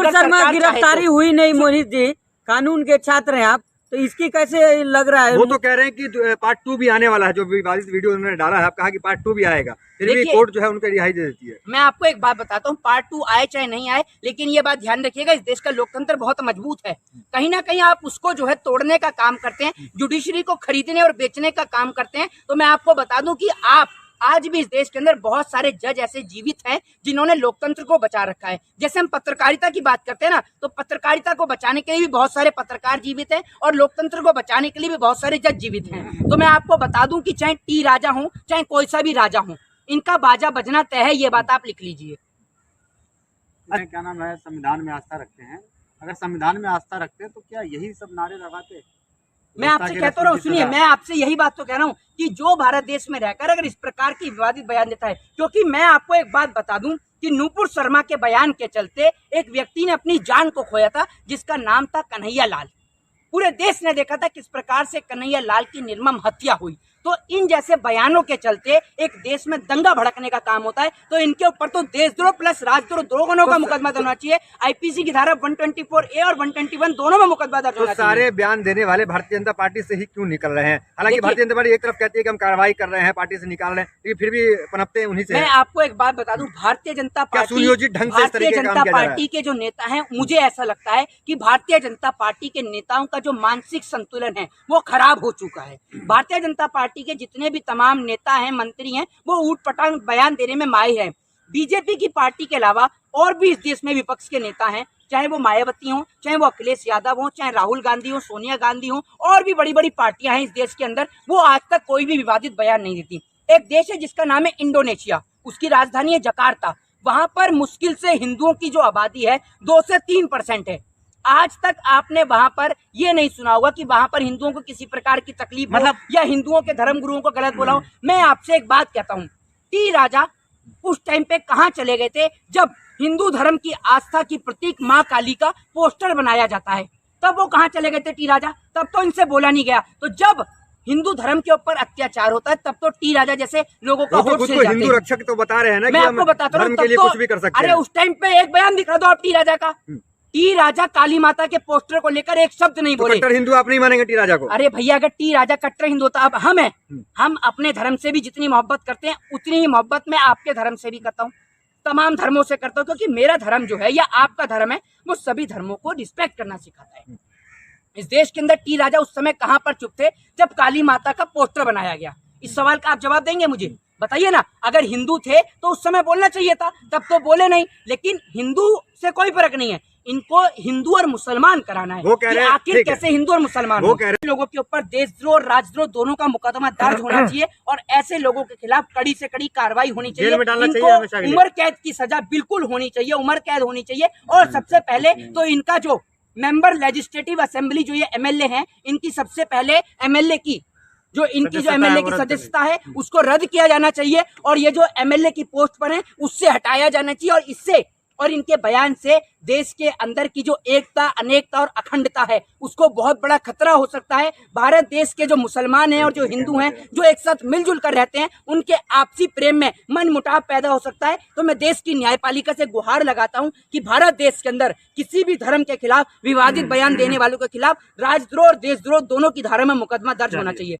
नुपुर शर्मा गिरफ्तारी हुई नहीं मोहित जी, कानून के छात्र हैं आप, तो इसकी कैसे लग रहा है? वो तो कह रहे हैं कि पार्ट 2 भी आने वाला है, जो विवादित वीडियो उन्होंने डाला है, आप कहा कि पार्ट 2 भी आएगा, फिर भी कोर्ट जो है उनको रिहाई दे देती है। मैं आपको एक बात बताता हूँ, पार्ट 2 आए चाहे नहीं आए, लेकिन ये बात ध्यान रखिएगा, इस देश का लोकतंत्र बहुत मजबूत है। कहीं ना कहीं आप उसको जो है तोड़ने का काम करते हैं, जुडिशरी को खरीदने और बेचने का काम करते हैं। तो मैं आपको बता दूं कि आप आज भी इस देश के अंदर बहुत सारे जज ऐसे जीवित हैं जिन्होंने लोकतंत्र को बचा रखा है। जैसे हम पत्रकारिता की बात करते हैं ना, तो पत्रकारिता को बचाने के लिए भी बहुत सारे पत्रकार जीवित हैं और लोकतंत्र को बचाने के लिए भी बहुत सारे जज जीवित हैं। तो मैं आपको बता दूं कि चाहे टी राजा हो, चाहे कोई सा भी राजा हो, इनका बाजा बजना तय है, ये बात आप लिख लीजिए। क्या नाम है, संविधान में आस्था रखते हैं, अगर संविधान में आस्था रखते हैं तो क्या यही सब नारे लगाते? मैं आपसे कहता रहा हूँ, सुनिए, मैं आपसे यही बात तो कह रहा हूँ कि जो भारत देश में रहकर अगर इस प्रकार की विवादित बयान देता है, क्योंकि मैं आपको एक बात बता दूं कि नुपुर शर्मा के बयान के चलते एक व्यक्ति ने अपनी जान को खोया था जिसका नाम था कन्हैया लाल। पूरे देश ने देखा था किस प्रकार से कन्हैया लाल की निर्मम हत्या हुई। तो इन जैसे बयानों के चलते एक देश में दंगा भड़कने का काम होता है, तो इनके ऊपर तो देशद्रोह प्लस राजद्रोह दोनों का मुकदमा दर्ज होना चाहिए। आईपीसी की धारा 124A और 121 दोनों में मुकदमा दर्ज होना चाहिए। सारे बयान देने वाले भारतीय जनता पार्टी से ही क्यों निकल रहे हैं? हालांकि भारतीय जनता पार्टी एक तरफ कहती है कि हम कार्रवाई कर रहे हैं, पार्टी से निकाल रहे हैं, लेकिन फिर भी पनपते हैं उन्हीं से। मैं आपको एक बात बता दूं, भारतीय जनता पार्टी के जो नेता हैं, मुझे ऐसा लगता है कि भारतीय जनता पार्टी के नेताओं का जो मानसिक संतुलन है वो खराब हो चुका है। भारतीय जनता पार्टी के जितने भी तमाम नेता हैं, मंत्री हैं, वो ऊटपटांग बयान देने में माहिर हैं। बीजेपी की पार्टी के अलावा और भी इस देश में विपक्ष के नेता हैं, चाहे वो मायावती हो, चाहे वो अखिलेश यादव हो, चाहे राहुल गांधी हो, सोनिया गांधी हो, और भी बड़ी बड़ी पार्टियां हैं इस देश के अंदर, वो आज तक कोई भी विवादित बयान नहीं देती। एक देश है जिसका नाम है इंडोनेशिया, उसकी राजधानी है जकार्ता। वहां पर मुश्किल से हिंदुओं की जो आबादी है 2 से 3% है। आज तक आपने वहां पर ये नहीं सुना होगा कि वहां पर हिंदुओं को किसी प्रकार की तकलीफ मतलब या हिंदुओं के धर्म गुरुओं को गलत बोला हो। मैं आपसे एक बात कहता हूँ, टी राजा उस टाइम पे कहाँ चले गए थे जब हिंदू धर्म की आस्था की प्रतीक माँ काली का पोस्टर बनाया जाता है? तब वो कहाँ चले गए थे टी राजा? तब तो इनसे बोला नहीं गया। तो जब हिंदू धर्म के ऊपर अत्याचार होता है तब तो टी राजा जैसे लोगों का वोट से हिंदू रक्षक तो बता रहे हैं ना, मैं आपको बताता हूँ, कुछ भी कर सकते हैं। अरे उस टाइम पे एक बयान दिखा दो आप टी राजा का। टी राजा काली माता के पोस्टर को लेकर एक शब्द नहीं बोले। कट्टर हिंदू आप नहीं मानेंगे टी राजा को? अरे भैया, अगर टी राजा कट्टर हिंदू होता, अब हम हैं, हम अपने धर्म से भी जितनी मोहब्बत करते हैं उतनी ही मोहब्बत मैं आपके धर्म से भी करता हूँ, तमाम धर्मों से करता हूँ, क्योंकि मेरा धर्म जो है या आपका धर्म है वो सभी धर्मों को रिस्पेक्ट करना सिखाता है। इस देश के अंदर टी राजा उस समय कहाँ पर चुप थे जब काली माता का पोस्टर बनाया गया? इस सवाल का आप जवाब देंगे मुझे? बताइए ना। अगर हिंदू थे तो उस समय बोलना चाहिए था, तब तो बोले नहीं। लेकिन हिंदू से कोई फर्क नहीं है, इनको हिंदू और मुसलमान कराना है। वो कह रहे हैं आखिर कैसे हिंदू और मुसलमान? वो कह रहे लोगों के ऊपर देशद्रोह और राजद्रोह दोनों का मुकदमा दर्ज होना चाहिए और ऐसे लोगों के खिलाफ कड़ी से कड़ी कार्रवाई होनी चाहिए। इनको उम्र कैद की सजा बिल्कुल होनी चाहिए, उम्र कैद होनी चाहिए। और सबसे पहले तो इनका जो मेंबर लेजिस्लेटिव असेंबली जो ये एमएलए हैं, इनकी सबसे पहले एमएलए की जो एमएलए की सदस्यता है उसको रद्द किया जाना चाहिए और ये जो एमएलए की पोस्ट पर है उससे हटाया जाना चाहिए। और इससे और इनके बयान से देश के अंदर की जो एकता, अनेकता और अखंडता है उसको बहुत बड़ा खतरा हो सकता है। भारत देश के जो मुसलमान हैं और जो हिंदू हैं, जो एक साथ मिलजुल कर रहते हैं, उनके आपसी प्रेम में मन मुटाव पैदा हो सकता है। तो मैं देश की न्यायपालिका से गुहार लगाता हूं कि भारत देश के अंदर किसी भी धर्म के खिलाफ विवादित बयान देने वालों के खिलाफ राजद्रोह और देशद्रोह दोनों की धारा में मुकदमा दर्ज होना चाहिए।